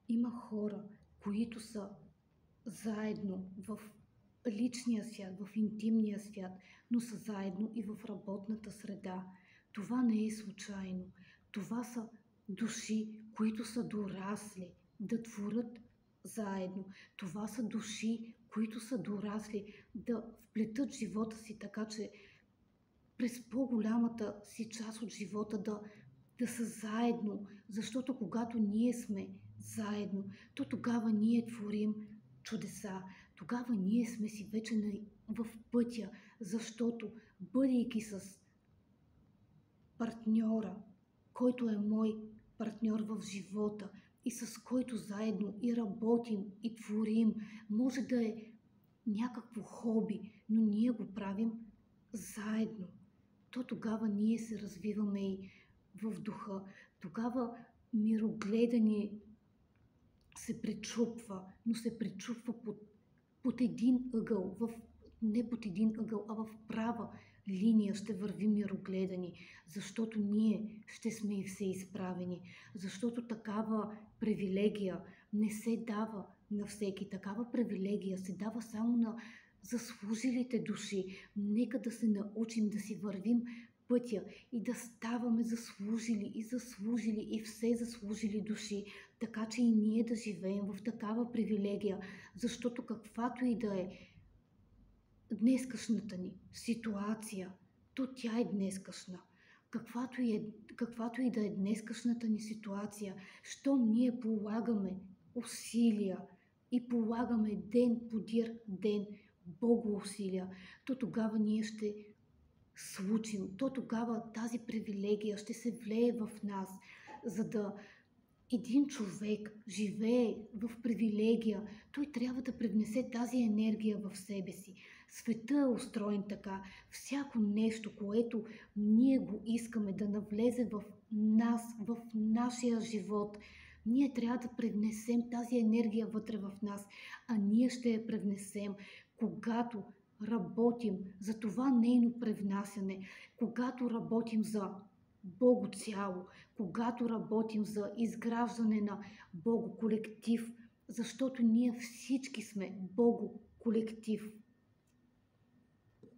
Има хора, които са заедно в личния свят, в интимния свят, но са заедно и в работната среда. Това не е случайно. Това са души, които са дорасли да творят заедно. Това са души, които са дорасли да вплетат живота си така, че през по-голямата си част от живота да са заедно, защото когато ние сме заедно, то тогава ние творим чудеса. Тогава ние сме си вече в пътя, защото бъдейки с партньора, който е мой партньор в живота и с който заедно и работим, и творим, може да е някакво хоби, но ние го правим заедно. То тогава ние се развиваме и в духа. Тогава мирогледане се пречупва, но се пречупва под един ъгъл, не под един ъгъл, а в права линия ще върви мирогледане, защото ние ще сме и всеизправени, защото такава привилегия не се дава на всеки, такава привилегия се дава само на заслужилите души. Нека да се научим да си вървим пътя и да ставаме заслужили и все заслужили души, така че и ние да живеем в такава привилегия, защото каквато и да е днескашната ни ситуация, то тя е днескашна. Каквато и да е днескашната ни ситуация, що ние полагаме усилия и полагаме ден подир ден Бого усилия, то тогава ние ще случим, то тогава тази привилегия ще се влее в нас, за да един човек живее в привилегия, той трябва да привнесе тази енергия в себе си. Светът е устроен така. Всяко нещо, което ние го искаме да навлезе в нас, в нашия живот, ние трябва да привнесем тази енергия вътре в нас, а ние ще я привнесем, когато работим за това нейно привнасяне, когато работим за Бого цяло, когато работим за изграждане на Бого колектив, защото ние всички сме Бого колектив.